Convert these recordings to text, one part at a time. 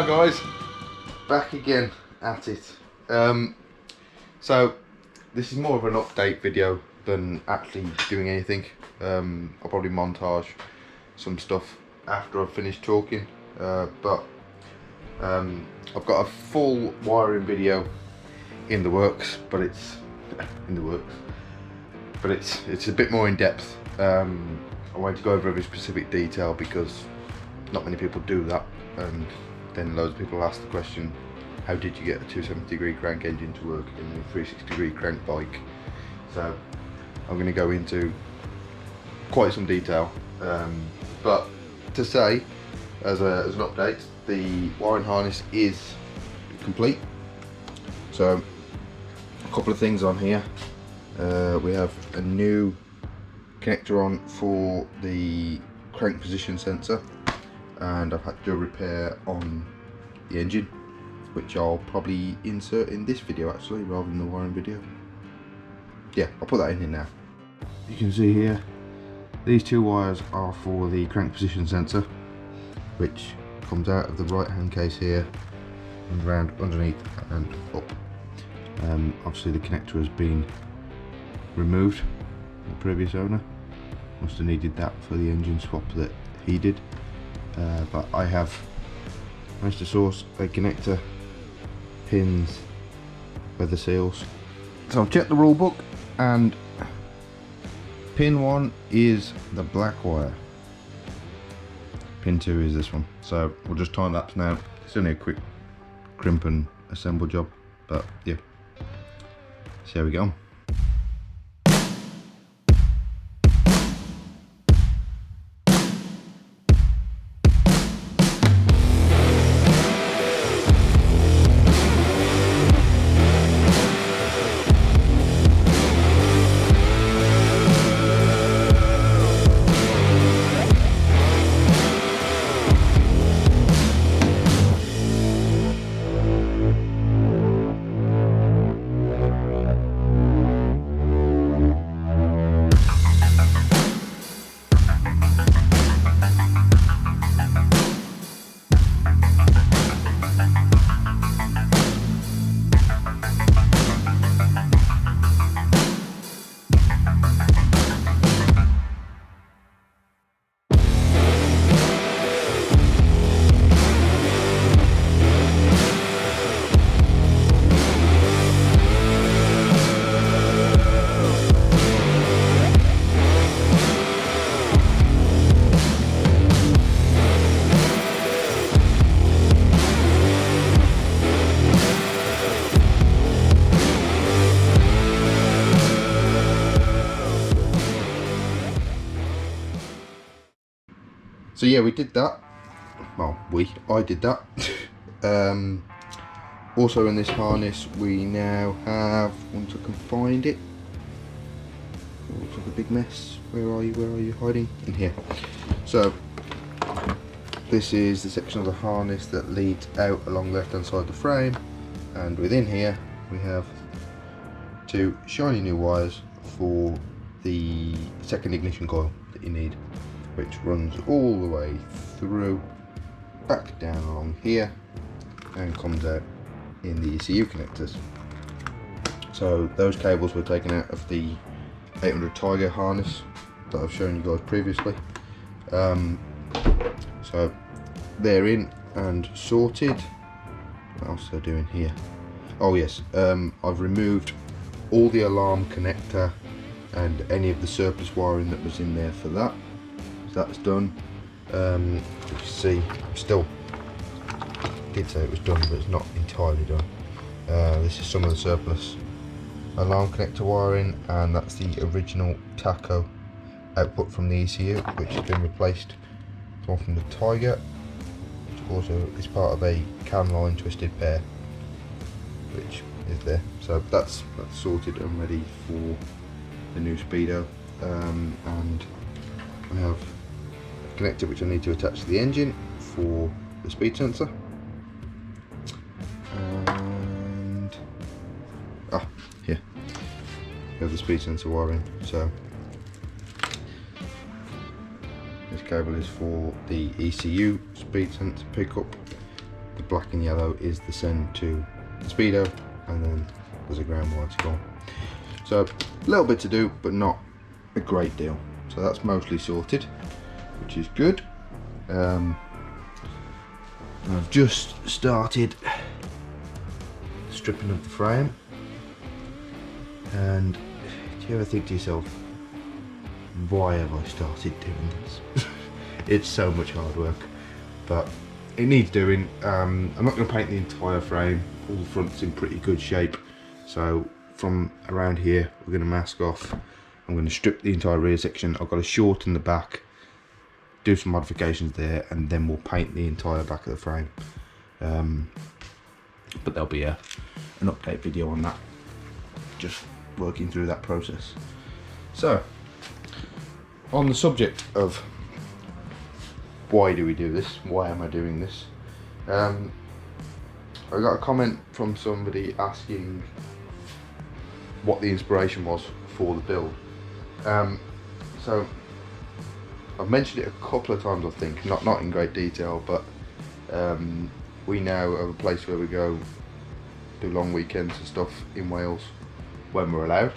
Hi guys, back again at it. So this is more of an update video than actually doing anything. I'll probably montage some stuff after I've finished talking, but I've got a full wiring video in the works, but it's a bit more in depth. I wanted to go over every specific detail because not many people do that, and then loads of people ask the question, how did you get a 270-degree crank engine to work in a 360-degree crank bike? So I'm going to go into quite some detail, but to say as an update, the wiring harness is complete. So a couple of things on here. We have a new connector on for the crank position sensor, and I've had to do a repair on the engine, which I'll probably insert in this video actually rather than the wiring video. Yeah, I'll put that in here now. You can see here, these two wires are for the crank position sensor, which comes out of the right hand case here and round underneath and up. Obviously the connector has been removed from the previous owner, must have needed that for the engine swap that he did, but I have managed to source a connector, pins, weather seals. So I've checked the rule book, and pin 1 is the black wire, pin 2 is this one. So we'll just time lapse now. It's only a quick crimp and assemble job, but yeah, see how we go on. So yeah, we did that. Well, I did that. Also in this harness we now have, once I can find it, it looks like a big mess. Where are you hiding? In here. So this is the section of the harness that leads out along the left hand side of the frame, and within here we have two shiny new wires for the second ignition coil that you need, which runs all the way through, back down along here, and comes out in the ECU connectors. So those cables were taken out of the 800 Tiger harness that I've shown you guys previously. So they're in and sorted. What else are they doing here? Oh yes, I've removed all the alarm connector and any of the surplus wiring that was in there for that. So that's done. You can see, still did say it was done, but it's not entirely done. This is some of the surplus alarm connector wiring, and that's the original tacho output from the ECU, which has been replaced with one from the Tiger, which also is part of a cam line twisted pair, which is there. So that's sorted and ready for the new Speedo, and I have a connector which I need to attach to the engine for the speed sensor, and here we have the speed sensor wiring. So this cable is for the ECU speed sensor pickup. The black and yellow is the send to the speedo, and then there's a ground white score. So a little bit to do, but not a great deal. So that's mostly sorted, which is good. I've just started stripping of the frame, and do you ever think to yourself, why have I started doing this? It's so much hard work, but it needs doing. I'm not going to paint the entire frame. All the front's in pretty good shape, so from around here we're going to mask off. I'm going to strip the entire rear section. I've got to shorten the back, do some modifications there, and then we'll paint the entire back of the frame. But there'll be an update video on that, just working through that process. So on the subject of why do we do this, why am I doing this, I got a comment from somebody asking what the inspiration was for the build. So I've mentioned it a couple of times, I think, not in great detail, but we now have a place where we go do long weekends and stuff in Wales when we're allowed,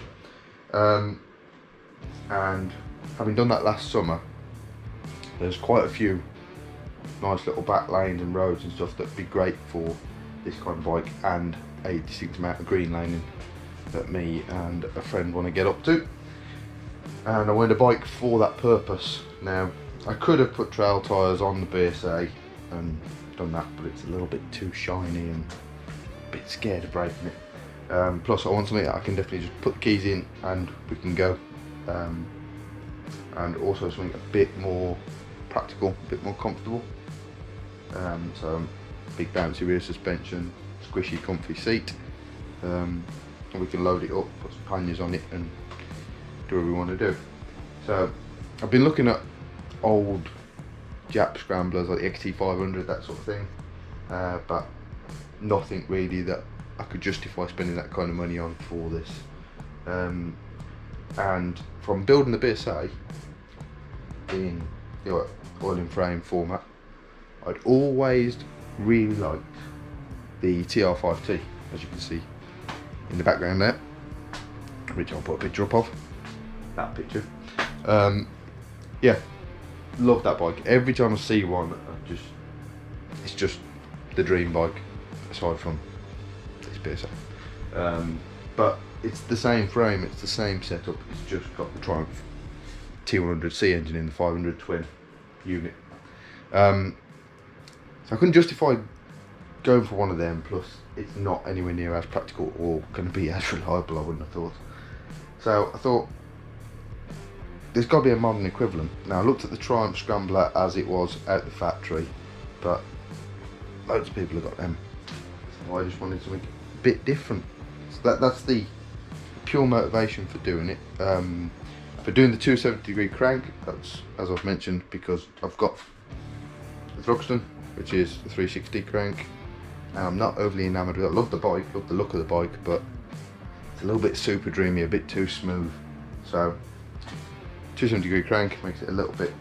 and having done that last summer, there's quite a few nice little back lanes and roads and stuff that'd be great for this kind of bike, and a distinct amount of green laning that me and a friend want to get up to, and I wanted a bike for that purpose. Now I could have put trail tyres on the BSA and done that, but it's a little bit too shiny and a bit scared of breaking it. Plus I want something that I can definitely just put the keys in and we can go, and also something a bit more practical, a bit more comfortable. So big bouncy rear suspension, squishy comfy seat, and we can load it up, put some panniers on it and do what we want to do. So I've been looking at old Jap scramblers like the XT500, that sort of thing, but nothing really that I could justify spending that kind of money on for this. And from building the BSA in the oil in frame format, I'd always really liked the TR5T, as you can see in the background there, which I'll put a picture up of, that picture. Yeah, love that bike. Every time I see one, it's just the dream bike, aside from this BSA. But it's the same frame, it's the same setup, it's just got the Triumph T100C engine in the 500 twin unit. So I couldn't justify going for one of them, plus it's not anywhere near as practical or going to be as reliable, I wouldn't have thought. So I thought there's got to be a modern equivalent. Now I looked at the Triumph Scrambler as it was out the factory, but loads of people have got them, so I just wanted something a bit different. So that's the pure motivation for doing it. For doing the 270-degree crank, that's, as I've mentioned, because I've got the Thruxton, which is the 360 crank, and I'm not overly enamoured with it. I love the bike, love the look of the bike, but it's a little bit super dreamy, a bit too smooth. So 270-degree crank makes it a little bit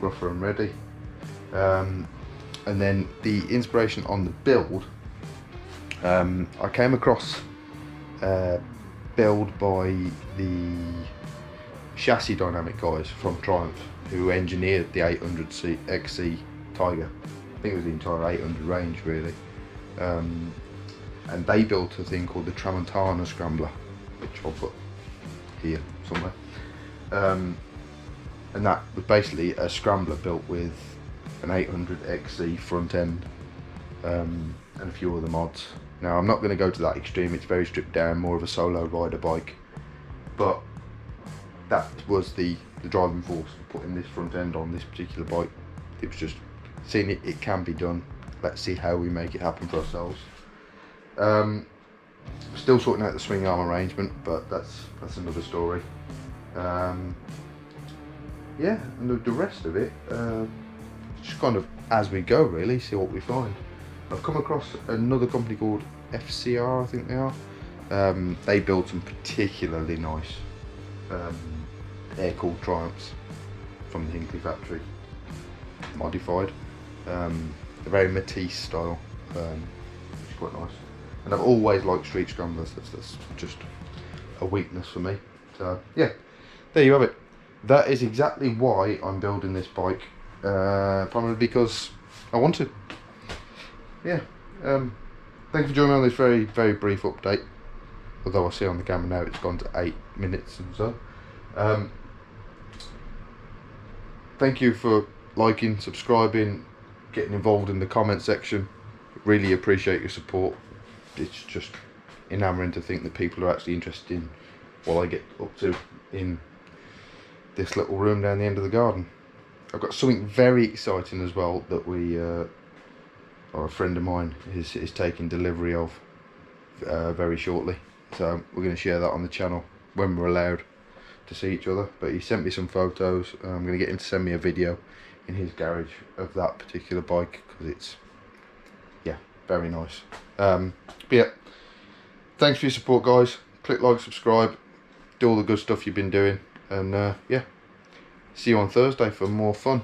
rougher and ready. And then the inspiration on the build, I came across a build by the chassis dynamic guys from Triumph, who engineered the 800 XC Tiger. I think it was the entire 800 range really. And they built a thing called the Tramontana Scrambler, which I'll put here somewhere. And that was basically a Scrambler built with an 800 XC front end, and a few other mods. Now I'm not going to go to that extreme, it's very stripped down, more of a solo rider bike, but that was the driving force for putting this front end on this particular bike. It was just seeing it can be done, let's see how we make it happen for ourselves. Still sorting out the swing arm arrangement, but that's another story. Yeah, and the rest of it, just kind of as we go really, see what we find. I've come across another company called FCR, I think they are. They build some particularly nice air-cooled Triumphs from the Hinkley factory, modified. They're very Matisse style, which is quite nice. And I've always liked street scramblers. That's just a weakness for me. So yeah, there you have it. That is exactly why I'm building this bike, primarily because I want to. Yeah. Thank you for joining me on this very, very brief update. Although I see on the camera now it's gone to 8 minutes and so. Thank you for liking, subscribing, getting involved in the comment section. Really appreciate your support. It's just enamouring to think that people are actually interested in what I get up to in this little room down the end of the garden. I've got something very exciting as well that or a friend of mine is taking delivery of very shortly. So we're going to share that on the channel when we're allowed to see each other. But he sent me some photos. I'm going to get him to send me a video in his garage of that particular bike, because it's, yeah, very nice. But yeah, thanks for your support, guys. Click like, subscribe, do all the good stuff you've been doing, and yeah, see you on Thursday for more fun.